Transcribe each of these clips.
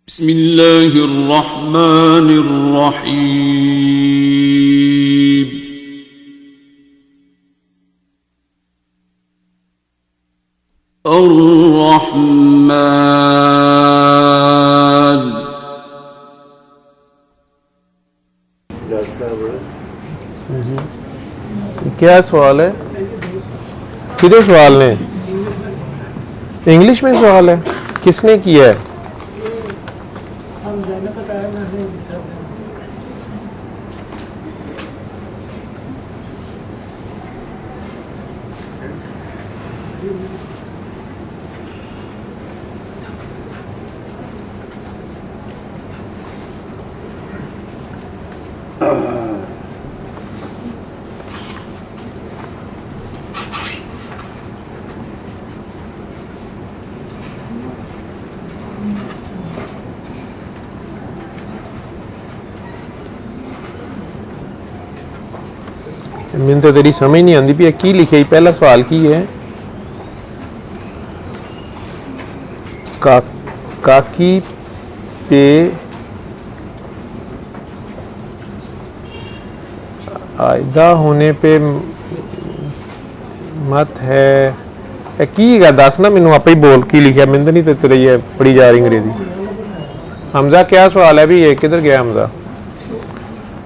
بسم اللہ الرحمن الرحیم الرحمن کیا سوال ہے؟ کدھر سوال ہے؟ انگلش میں سوال ہے؟ کس نے کیا ہے؟ میں تو تیری سمجھ نہیں آتی پی کی لکھے پہلا سوال کی ہے کاکی پہ عائدہ ہونے پہ مت ہے کی گا دس نا مینوں آپ ہی بول کی لکھا میں تو نہیں تو رہی ہے پڑھی جا رہی انگریزی حمزہ کیا سوال ہے بھی یہ کدھر گیا حمزہ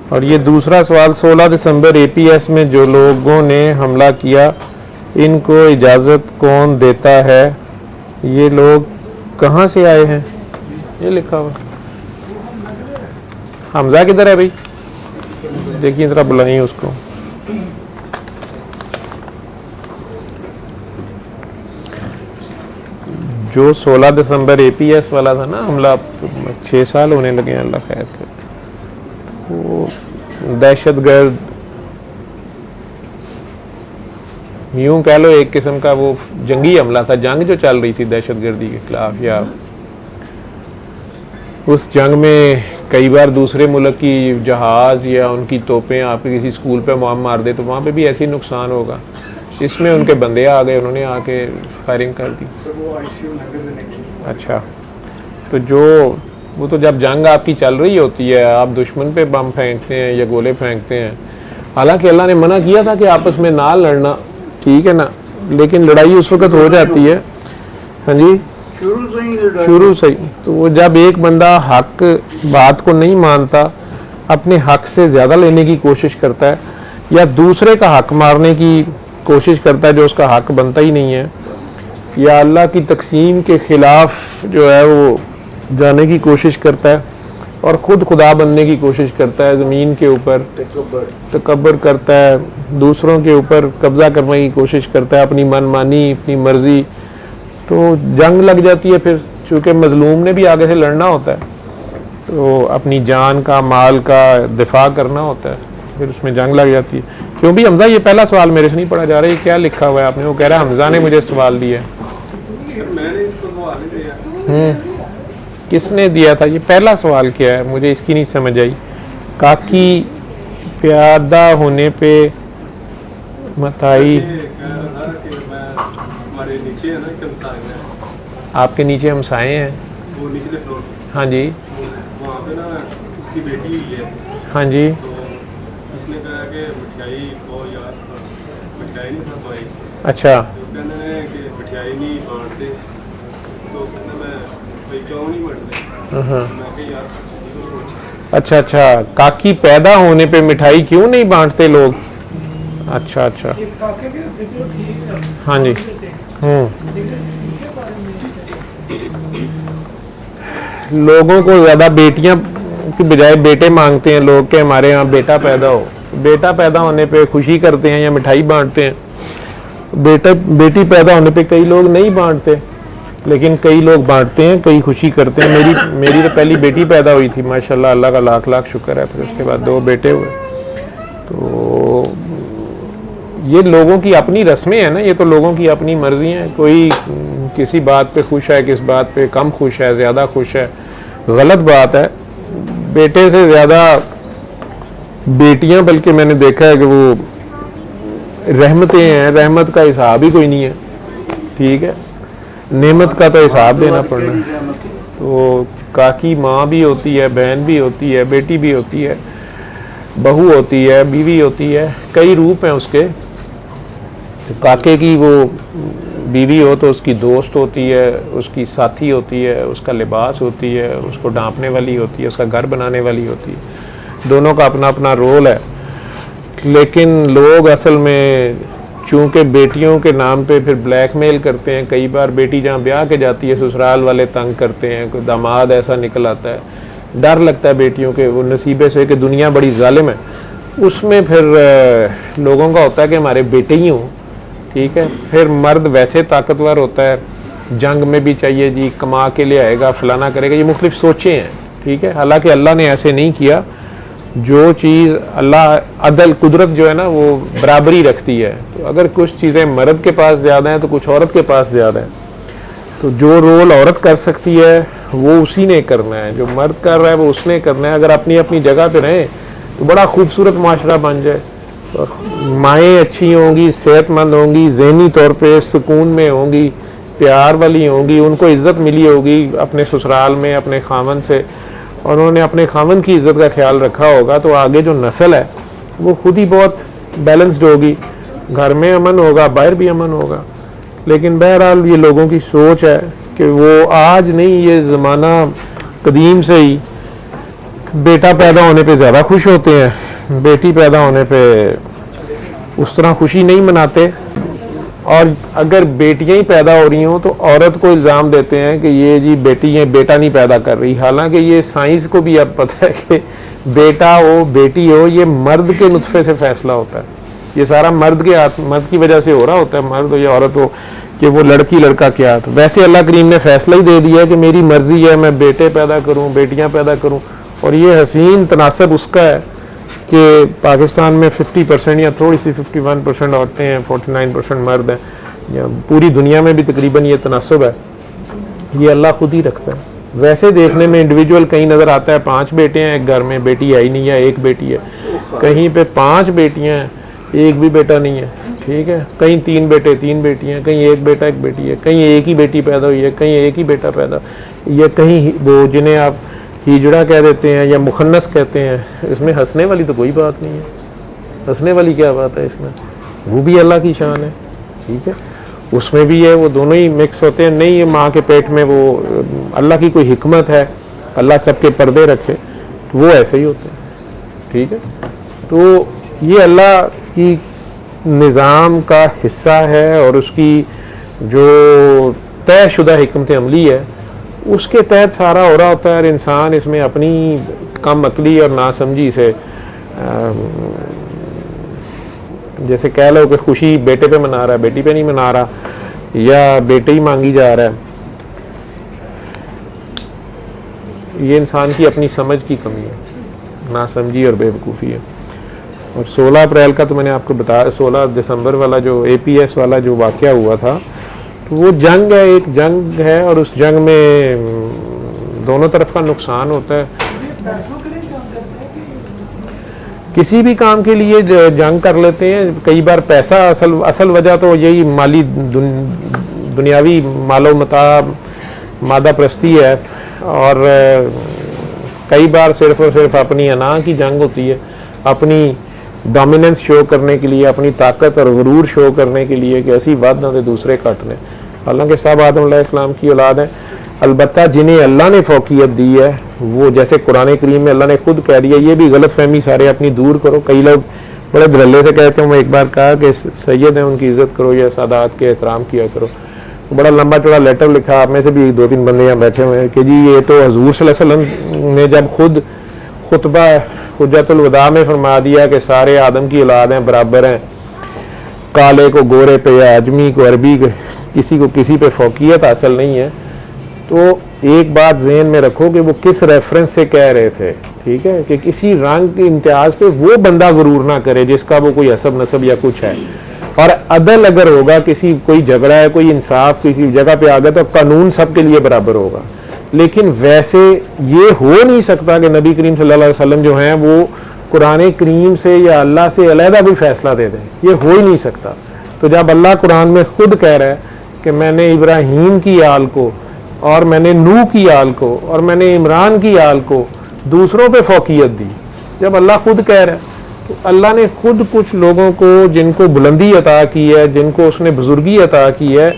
اور یہ دوسرا سوال 16 دسمبر اے پی ایس میں جو لوگوں نے حملہ کیا ان کو اجازت کون دیتا ہے یہ لوگ کہاں سے آئے ہیں یہ لکھا ہوا حمزہ کدھر ہے بھائی دیکھیے ذرا بلائیں اس کو جو 16 دسمبر اے پی ایس والا تھا نا حملہ 6 سال ہونے لگے ہیں اللہ خیر تھے وہ دہشت گرد یوں کہہ لو ایک قسم کا وہ جنگی حملہ تھا جنگ جو چل رہی تھی دہشت گردی کے خلاف یا اس جنگ میں کئی بار دوسرے ملک کی جہاز یا ان کی توپیں آپ کے کسی اسکول پہ مار دے تو وہاں پہ بھی ایسی نقصان ہوگا اس میں ان کے بندے آ گئے انہوں نے آ کے فائرنگ کر دی اچھا تو وہ تو جب جنگ آپ کی چل رہی ہوتی ہے آپ دشمن پہ بم پھینکتے ہیں یا گولے پھینکتے ہیں حالانکہ اللہ نے منع کیا تھا کہ آپس میں نہ لڑنا ٹھیک ہے نا لیکن لڑائی اس وقت ہو جاتی ہے ہاں جی شروع سے ہی تو وہ جب ایک بندہ حق بات کو نہیں مانتا اپنے حق سے زیادہ لینے کی کوشش کرتا ہے یا دوسرے کا حق مارنے کی کوشش کرتا ہے جو اس کا حق بنتا ہی نہیں ہے یا اللہ کی تقسیم کے خلاف جو ہے وہ جانے کی کوشش کرتا ہے اور خود خدا بننے کی کوشش کرتا ہے زمین کے اوپر تکبر کرتا ہے دوسروں کے اوپر قبضہ کرنے کی کوشش کرتا ہے اپنی من مانی اپنی مرضی تو جنگ لگ جاتی ہے پھر چونکہ مظلوم نے بھی آگے سے لڑنا ہوتا ہے تو اپنی جان کا مال کا دفاع کرنا ہوتا ہے پھر اس میں جنگ لگ جاتی ہے کیوں بھی حمزہ یہ پہلا سوال میرے سے نہیں پڑھا جا رہا ہے کیا لکھا ہوا ہے آپ نے وہ کہہ رہا ہے حمزہ نے مجھے سوال دیا کس نے دیا تھا یہ پہلا سوال کیا ہے مجھے اس کی نہیں سمجھ آئی کاکی پیادہ ہونے پہ متائی آپ کے نیچے ہمسائے ہیں ہاں جی ہاں جی اچھا اچھا اچھا کاکی پیدا ہونے پہ مٹھائی کیوں نہیں بانٹتے لوگ اچھا اچھا ہاں جی لوگوں کو زیادہ بیٹیاں کی بجائے بیٹے مانگتے ہیں لوگ کہ ہمارے یہاں بیٹا پیدا ہو بیٹا پیدا ہونے پہ خوشی کرتے ہیں یا مٹھائی بانٹتے ہیں بیٹی پیدا ہونے پہ کئی لوگ نہیں بانٹتے لیکن کئی لوگ بانٹتے ہیں کئی خوشی کرتے ہیں میری تو پہلی بیٹی پیدا ہوئی تھی ماشاءاللہ اللہ کا لاکھ لاکھ شکر ہے پھر اس کے بعد 2 بیٹے ہوئے تو یہ لوگوں کی اپنی رسمیں ہیں نا یہ تو لوگوں کی اپنی مرضی ہیں کوئی کسی بات پہ خوش ہے کس بات پہ کم خوش ہے زیادہ خوش ہے غلط بات ہے بیٹے سے زیادہ بیٹیاں بلکہ میں نے دیکھا ہے کہ وہ رحمتیں ہیں رحمت کا حساب ہی کوئی نہیں ہے ٹھیک ہے نعمت کا تو حساب دینا پڑنا ہے تو کاکی ماں بھی ہوتی ہے، بہن بھی ہوتی ہے، بیٹی بھی ہوتی ہے، بہو ہوتی ہے، بیوی ہوتی ہے، کئی روپ ہیں اس کے. کاکے کی وہ بیوی ہو تو اس کی دوست ہوتی ہے، اس کی ساتھی ہوتی ہے، اس کا لباس ہوتی ہے، اس کو ڈھانپنے والی ہوتی ہے، اس کا گھر بنانے والی ہوتی ہے. دونوں کا اپنا اپنا رول ہے. لیکن لوگ اصل میں چونکہ بیٹیوں کے نام پہ پھر بلیک میل کرتے ہیں. کئی بار بیٹی جہاں بیاہ کے جاتی ہے سسرال والے تنگ کرتے ہیں، کوئی داماد ایسا نکل آتا ہے. ڈر لگتا ہے بیٹیوں کے وہ نصیبے سے کہ دنیا بڑی ظالم ہے. اس میں پھر لوگوں کا ہوتا ہے کہ ہمارے بیٹے ہی ہوں. ٹھیک ہے. پھر مرد ویسے طاقتور ہوتا ہے، جنگ میں بھی چاہیے جی، کما کے لے آئے گا، فلانا کرے گا. یہ مختلف سوچیں ہیں. ٹھیک ہے. حالانکہ اللہ نے ایسے نہیں کیا. جو چیز اللہ عدل قدرت جو ہے نا وہ برابری رکھتی ہے. تو اگر کچھ چیزیں مرد کے پاس زیادہ ہیں تو کچھ عورت کے پاس زیادہ ہیں. تو جو رول عورت کر سکتی ہے وہ اسی نے کرنا ہے، جو مرد کر رہا ہے وہ اس نے کرنا ہے. اگر اپنی اپنی جگہ پہ رہیں تو بڑا خوبصورت معاشرہ بن جائے. مائیں اچھی ہوں گی، صحت مند ہوں گی، ذہنی طور پہ سکون میں ہوں گی، پیار والی ہوں گی، ان کو عزت ملی ہوگی اپنے سسرال میں اپنے خاوند سے، اور انہوں نے اپنے خاوند کی عزت کا خیال رکھا ہوگا، تو آگے جو نسل ہے وہ خود ہی بہت بیلنسڈ ہوگی. گھر میں امن ہوگا، باہر بھی امن ہوگا. لیکن بہرحال یہ لوگوں کی سوچ ہے کہ وہ آج نہیں، یہ زمانہ قدیم سے ہی بیٹا پیدا ہونے پہ زیادہ خوش ہوتے ہیں، بیٹی پیدا ہونے پہ اس طرح خوشی نہیں مناتے. اور اگر بیٹیاں ہی پیدا ہو رہی ہوں تو عورت کو الزام دیتے ہیں کہ یہ جی بیٹی ہے، بیٹا نہیں پیدا کر رہی. حالانکہ یہ سائنس کو بھی اب پتہ ہے کہ بیٹا ہو بیٹی ہو یہ مرد کے نطفے سے فیصلہ ہوتا ہے. یہ سارا مرد کے ہاتھ، مرد کی وجہ سے ہو رہا ہوتا ہے، مرد ہو یا عورت ہو، کہ وہ لڑکی لڑکا کیا. تو ویسے اللہ کریم نے فیصلہ ہی دے دیا ہے کہ میری مرضی ہے، میں بیٹے پیدا کروں، بیٹیاں پیدا کروں. اور یہ حسین تناسب اس کا ہے کہ پاکستان میں 50% یا تھوڑی سی 51% عورتیں ہیں، 49% مرد ہیں، یا پوری دنیا میں بھی تقریباً یہ تناسب ہے. یہ اللہ خود ہی رکھتا ہے. ویسے دیکھنے میں انڈیویجول کہیں نظر آتا ہے 5 بیٹے ہیں ایک گھر میں، بیٹی ہے ہی نہیں ہے، ایک بیٹی ہے. کہیں پہ 5 بیٹیاں ہیں، ایک بھی بیٹا نہیں ہے. ٹھیک ہے. کہیں 3 بیٹے 3 بیٹیاں، کہیں ایک بیٹا ایک بیٹی ہے، کہیں ایک ہی بیٹی پیدا ہوئی ہے، کہیں ایک ہی بیٹا پیدا، یا کہیں وہ جنہیں آپ ہجڑا کہہ دیتے ہیں یا مخنث کہتے ہیں. اس میں ہنسنے والی تو کوئی بات نہیں ہے. ہنسنے والی کیا بات ہے اس میں؟ وہ بھی اللہ کی شان ہے. ٹھیک ہے. اس میں بھی ہے، وہ دونوں ہی مکس ہوتے ہیں. نہیں یہ ماں کے پیٹ میں وہ اللہ کی کوئی حکمت ہے، اللہ سب کے پردے رکھے، وہ ایسے ہی ہوتے ہیں. ٹھیک ہے. تو یہ اللہ کی نظام کا حصہ ہے، اور اس کی جو طے شدہ حکمت عملی ہے اس کے تحت سارا ہو رہا ہوتا ہے. اور انسان اس میں اپنی کم عقلی اور ناسمجھی سے جیسے کہہ لو کہ خوشی بیٹے پہ منا رہا ہے، بیٹی پہ نہیں منا رہا، یا بیٹے ہی مانگی جا رہا ہے. یہ انسان کی اپنی سمجھ کی کمی ہے، ناسمجھی اور بے وقوفی ہے. اور 16 اپریل کا تو میں نے آپ کو بتایا، 16 دسمبر والا جو اے پی ایس والا جو واقعہ ہوا تھا، تو وہ جنگ ہے، ایک جنگ ہے، اور اس جنگ میں دونوں طرف کا نقصان ہوتا ہے. کسی بھی کام کے لیے جنگ کر لیتے ہیں. کئی بار پیسہ اصل وجہ تو یہی مالی دنیاوی مال و متاع، مادہ پرستی ہے. اور کئی بار صرف اور صرف اپنی انا کی جنگ ہوتی ہے، اپنی ڈومیننس شو کرنے کے لیے، اپنی طاقت اور غرور شو کرنے کے لیے کہ ایسی بات نہ دے دوسرے کاٹ لیں. حالانکہ سب آدم علیہ السلام کی اولاد ہیں. البتہ جنہیں اللہ نے فوقیت دی ہے وہ، جیسے قرآن کریم میں اللہ نے خود کہہ دیا، یہ بھی غلط فہمی سارے اپنی دور کرو. کئی لوگ بڑے دھڑلے سے کہتے ہیں، میں ایک بار کہا کہ سید ہیں ان کی عزت کرو یا سادات کے احترام کیا کرو. بڑا لمبا چوڑا لیٹر لکھا. آپ میں سے بھی 2-3 بندے یہاں بیٹھے ہوئے ہیں کہ جی یہ تو حضور صلی اللہ علیہ وسلم نے جب خود خطبہ حجت الوداع میں فرما دیا کہ سارے آدم کی اولاد ہیں، برابر ہیں، کالے کو گورے پہ یا اجمی کو عربی کو کسی پہ فوقیت حاصل نہیں ہے. تو ایک بات ذہن میں رکھو کہ وہ کس ریفرنس سے کہہ رہے تھے. ٹھیک ہے. کہ کسی رنگ کے امتیاز پہ وہ بندہ غرور نہ کرے جس کا وہ کوئی حسب نسب یا کچھ ہے. اور عدل اگر ہوگا، کوئی جھگڑا ہے، کوئی انصاف کسی جگہ پہ آ گیا، تو قانون سب کے لیے برابر ہوگا. لیکن ویسے یہ ہو نہیں سکتا کہ نبی کریم صلی اللہ علیہ وسلم جو ہیں وہ قرآن کریم سے یا اللہ سے علیحدہ کوئی فیصلہ دے دیں. یہ ہو ہی نہیں سکتا. تو جب اللہ قرآن میں خود کہہ رہا ہے کہ میں نے ابراہیم کی آل کو اور میں نے نوح کی آل کو اور میں نے عمران کی آل کو دوسروں پہ فوقیت دی. جب اللہ خود کہہ رہا ہے تو اللہ نے خود کچھ لوگوں کو جن کو بلندی عطا کی ہے, جن کو اس نے بزرگی عطا کی ہے,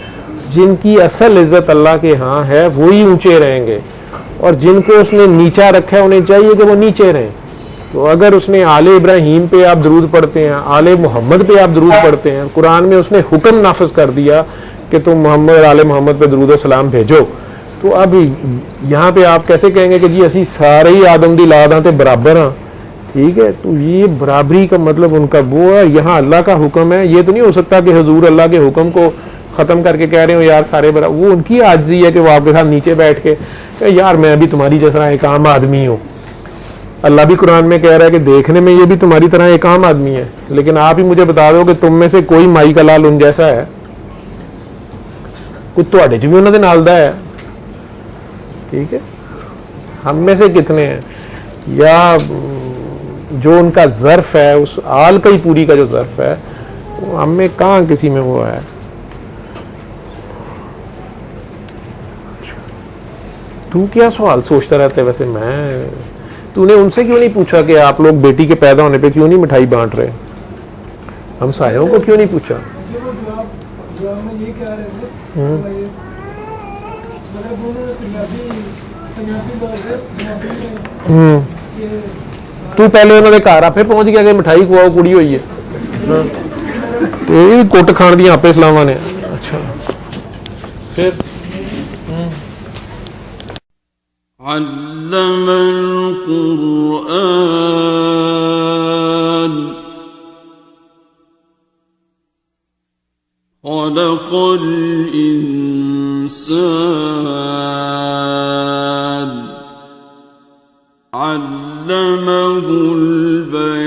جن کی اصل عزت اللہ کے ہاں ہے وہی اونچے رہیں گے, اور جن کو اس نے نیچا رکھا ہے انہیں چاہیے کہ وہ نیچے رہیں. تو اگر اس نے آل ابراہیم پہ آپ درود پڑھتے ہیں, آل محمد پہ آپ درود پڑھتے ہیں, قرآن میں اس نے حکم نافذ کر دیا کہ تم محمد آل محمد پہ درود و سلام بھیجو, تو اب یہاں پہ آپ کیسے کہیں گے کہ جی اسی سارے ہی آدم دی اولاد ہیں تے برابر ہیں؟ ٹھیک ہے, تو یہ برابری کا مطلب ان کا وہ ہے. یہاں اللہ کا حکم ہے, یہ تو نہیں ہو سکتا کہ حضور اللہ کے حکم کو ختم کر کے کہہ رہے ہو یار سارے برابر. وہ ان کی عاجزی ہے کہ وہ آپ کے ساتھ نیچے بیٹھ کے کہ یار میں بھی تمہاری جیسا ایک عام آدمی ہوں. اللہ بھی قرآن میں کہہ رہا ہے کہ دیکھنے میں یہ بھی تمہاری طرح ایک عام آدمی ہے, لیکن آپ ہی مجھے بتا دو کہ تم میں سے کوئی مائی کا لال ان جیسا ہے, کچھ تواڈے چ بھی انہاں دے نال دا ہے. ٹھیک ہے, ہم میں سے کتنے ہیں, یا جو ان کا ظرف ہے اس آل کا ہی پوری کا جو ظرف ہے وہ ہم میں کہاں کسی میں وہ ہے. تو کیا سوال سوچتا رہتا ہے ویسے؟ تو نے ان سے کیوں نہیں پوچھا کہ آپ لوگ بیٹی کے پیدا ہونے پہ کیوں نہیں مٹھائی بانٹ رہے؟ ہم سایوں کو کیوں نہیں پوچھا؟ تو پہلے انہوں نے گھر آپ پہنچ گیا کہ مٹھائی کھواؤ کڑی ہوئی ہے, کٹ کھان دیا آپ اسلاما نے. اچھا پھر علم القرآن خلق الإنسان علمه البيان